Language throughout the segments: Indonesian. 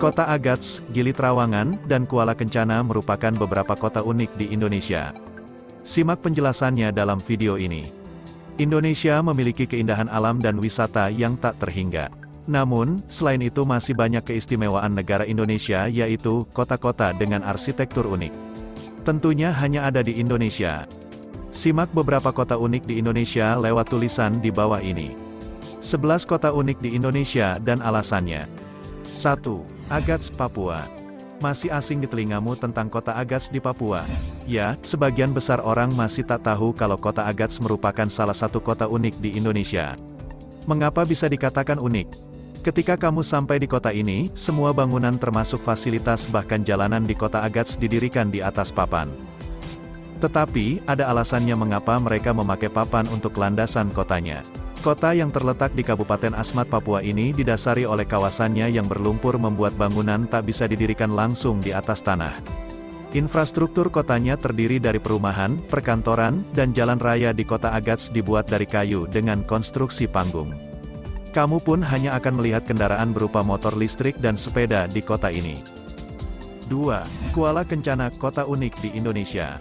Kota Agats, Gili Trawangan, dan Kuala Kencana merupakan beberapa kota unik di Indonesia. Simak penjelasannya dalam video ini. Indonesia memiliki keindahan alam dan wisata yang tak terhingga. Namun, selain itu masih banyak keistimewaan negara Indonesia yaitu kota-kota dengan arsitektur unik. Tentunya hanya ada di Indonesia. Simak beberapa kota unik di Indonesia lewat tulisan di bawah ini. 11 kota unik di Indonesia dan alasannya. 1. Agats, Papua. Masih asing di telingamu tentang kota Agats di Papua? Ya, sebagian besar orang masih tak tahu kalau kota Agats merupakan salah satu kota unik di Indonesia. Mengapa bisa dikatakan unik? Ketika kamu sampai di kota ini, semua bangunan termasuk fasilitas bahkan jalanan di kota Agats didirikan di atas papan. Tetapi, ada alasannya mengapa mereka memakai papan untuk landasan kotanya. Kota yang terletak di Kabupaten Asmat, Papua ini didasari oleh kawasannya yang berlumpur membuat bangunan tak bisa didirikan langsung di atas tanah. Infrastruktur kotanya terdiri dari perumahan, perkantoran, dan jalan raya di kota Agats dibuat dari kayu dengan konstruksi panggung. Kamu pun hanya akan melihat kendaraan berupa motor listrik dan sepeda di kota ini. 2. Kuala Kencana, kota unik di Indonesia.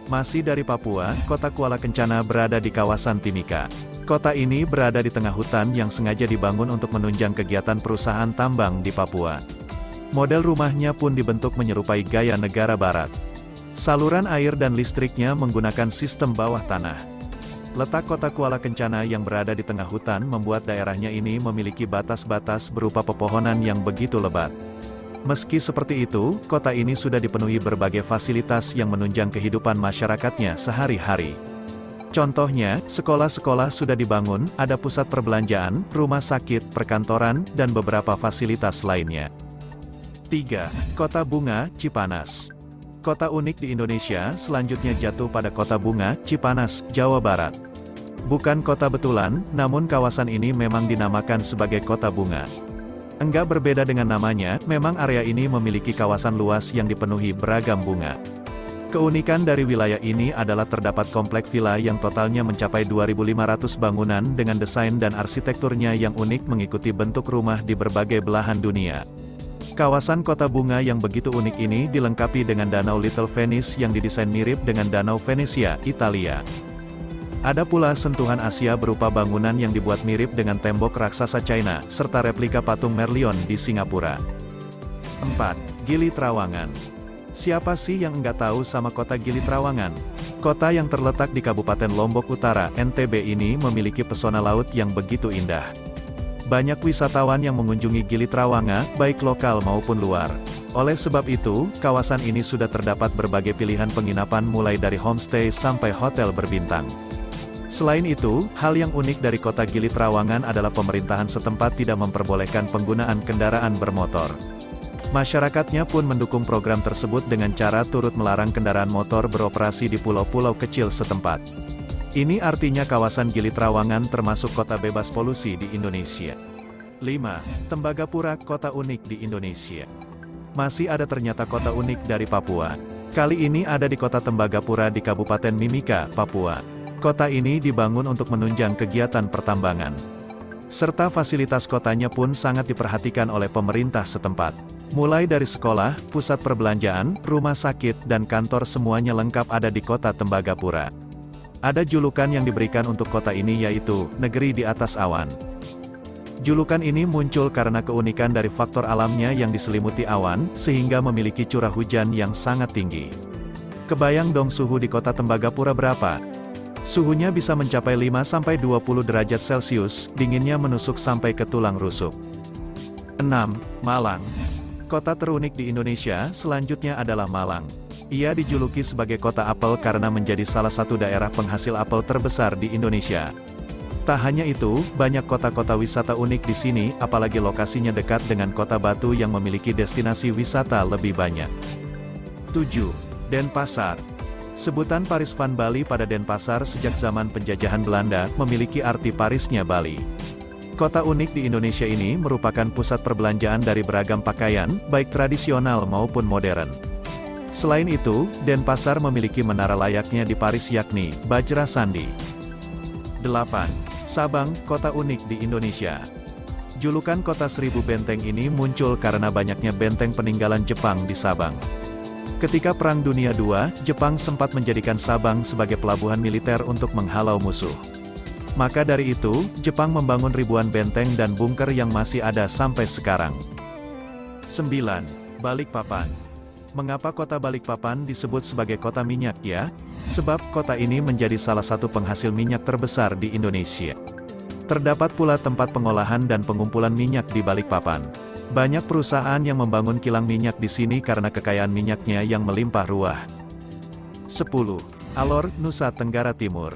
Masih dari Papua, kota Kuala Kencana berada di kawasan Timika. Kota ini berada di tengah hutan yang sengaja dibangun untuk menunjang kegiatan perusahaan tambang di Papua. Model rumahnya pun dibentuk menyerupai gaya negara barat. Saluran air dan listriknya menggunakan sistem bawah tanah. Letak kota Kuala Kencana yang berada di tengah hutan membuat daerahnya ini memiliki batas-batas berupa pepohonan yang begitu lebat. Meski seperti itu, kota ini sudah dipenuhi berbagai fasilitas yang menunjang kehidupan masyarakatnya sehari-hari. Contohnya, sekolah-sekolah sudah dibangun, ada pusat perbelanjaan, rumah sakit, perkantoran, dan beberapa fasilitas lainnya. 3. Kota Bunga, Cipanas. Kota unik di Indonesia selanjutnya jatuh pada Kota Bunga, Cipanas, Jawa Barat. Bukan kota betulan, namun kawasan ini memang dinamakan sebagai Kota Bunga. Enggak berbeda dengan namanya, memang area ini memiliki kawasan luas yang dipenuhi beragam bunga. Keunikan dari wilayah ini adalah terdapat komplek villa yang totalnya mencapai 2.500 bangunan dengan desain dan arsitekturnya yang unik mengikuti bentuk rumah di berbagai belahan dunia. Kawasan Kota Bunga yang begitu unik ini dilengkapi dengan Danau Little Venice yang didesain mirip dengan Danau Venesia, Italia. Ada pula sentuhan Asia berupa bangunan yang dibuat mirip dengan tembok raksasa China, serta replika patung Merlion di Singapura. 4. Gili Trawangan. Siapa sih yang enggak tahu sama kota Gili Trawangan? Kota yang terletak di Kabupaten Lombok Utara, NTB ini memiliki pesona laut yang begitu indah. Banyak wisatawan yang mengunjungi Gili Trawangan, baik lokal maupun luar. Oleh sebab itu, kawasan ini sudah terdapat berbagai pilihan penginapan mulai dari homestay sampai hotel berbintang. Selain itu, hal yang unik dari kota Gili Trawangan adalah pemerintahan setempat tidak memperbolehkan penggunaan kendaraan bermotor. Masyarakatnya pun mendukung program tersebut dengan cara turut melarang kendaraan motor beroperasi di pulau-pulau kecil setempat. Ini artinya kawasan Gili Trawangan termasuk kota bebas polusi di Indonesia. 5. Tembagapura, kota unik di Indonesia. Masih ada ternyata kota unik dari Papua. Kali ini ada di kota Tembagapura di Kabupaten Mimika, Papua. Kota ini dibangun untuk menunjang kegiatan pertambangan. Serta fasilitas kotanya pun sangat diperhatikan oleh pemerintah setempat. Mulai dari sekolah, pusat perbelanjaan, rumah sakit, dan kantor semuanya lengkap ada di kota Tembagapura. Ada julukan yang diberikan untuk kota ini yaitu, Negeri di Atas Awan. Julukan ini muncul karena keunikan dari faktor alamnya yang diselimuti awan, sehingga memiliki curah hujan yang sangat tinggi. Kebayang dong suhu di kota Tembagapura berapa? Suhunya bisa mencapai 5-20 derajat Celcius, dinginnya menusuk sampai ke tulang rusuk. 6. Malang. Kota terunik di Indonesia selanjutnya adalah Malang. Ia dijuluki sebagai kota apel karena menjadi salah satu daerah penghasil apel terbesar di Indonesia. Tak hanya itu, banyak kota-kota wisata unik di sini, apalagi lokasinya dekat dengan Kota Batu yang memiliki destinasi wisata lebih banyak. 7. Denpasar. Sebutan Paris van Bali pada Denpasar sejak zaman penjajahan Belanda, memiliki arti Parisnya Bali. Kota unik di Indonesia ini merupakan pusat perbelanjaan dari beragam pakaian, baik tradisional maupun modern. Selain itu, Denpasar memiliki menara layaknya di Paris yakni, Bajra Sandi. 8. Sabang, kota unik di Indonesia. Julukan Kota Seribu Benteng ini muncul karena banyaknya benteng peninggalan Jepang di Sabang. Ketika Perang Dunia II, Jepang sempat menjadikan Sabang sebagai pelabuhan militer untuk menghalau musuh. Maka dari itu, Jepang membangun ribuan benteng dan bunker yang masih ada sampai sekarang. 9. Balikpapan. Mengapa kota Balikpapan disebut sebagai kota minyak ya? Sebab kota ini menjadi salah satu penghasil minyak terbesar di Indonesia. Terdapat pula tempat pengolahan dan pengumpulan minyak di Balikpapan. Banyak perusahaan yang membangun kilang minyak di sini karena kekayaan minyaknya yang melimpah ruah. 10. Alor, Nusa Tenggara Timur.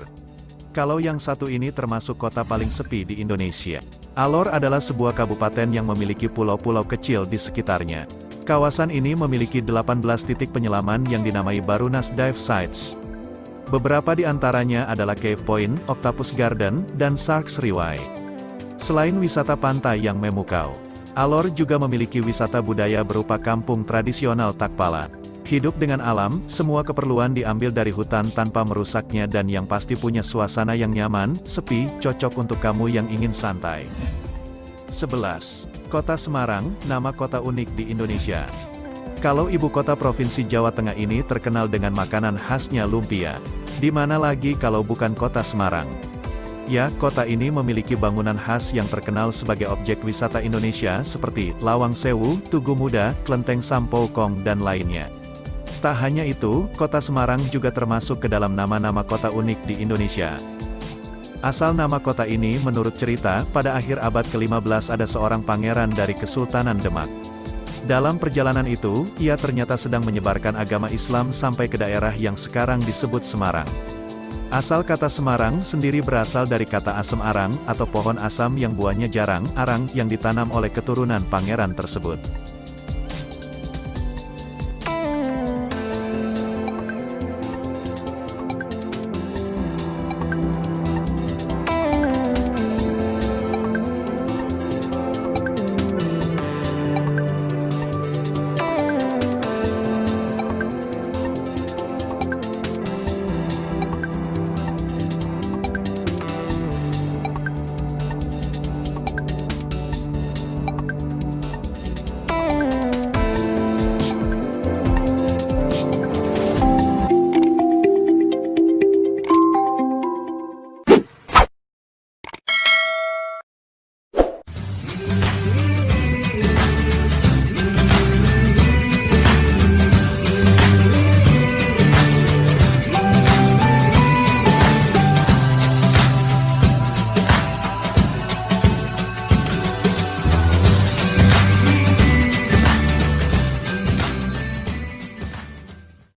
Kalau yang satu ini termasuk kota paling sepi di Indonesia. Alor adalah sebuah kabupaten yang memiliki pulau-pulau kecil di sekitarnya. Kawasan ini memiliki 18 titik penyelaman yang dinamai Barunas Dive Sites. Beberapa di antaranya adalah Cave Point, Octopus Garden, dan Sharks Riwai. Selain wisata pantai yang memukau, Alor juga memiliki wisata budaya berupa kampung tradisional Takpala. Hidup dengan alam, semua keperluan diambil dari hutan tanpa merusaknya dan yang pasti punya suasana yang nyaman, sepi, cocok untuk kamu yang ingin santai. 11. Kota Semarang, nama kota unik di Indonesia. Kalau ibu kota Provinsi Jawa Tengah ini terkenal dengan makanan khasnya lumpia, di mana lagi kalau bukan kota Semarang? Ya, kota ini memiliki bangunan khas yang terkenal sebagai objek wisata Indonesia seperti Lawang Sewu, Tugu Muda, Klenteng Sampokong, dan lainnya. Tak hanya itu, kota Semarang juga termasuk ke dalam nama-nama kota unik di Indonesia. Asal nama kota ini menurut cerita, pada akhir abad ke-15 ada seorang pangeran dari Kesultanan Demak. Dalam perjalanan itu, ia ternyata sedang menyebarkan agama Islam sampai ke daerah yang sekarang disebut Semarang. Asal kata Semarang sendiri berasal dari kata asem arang, atau pohon asam yang buahnya jarang, arang, yang ditanam oleh keturunan pangeran tersebut.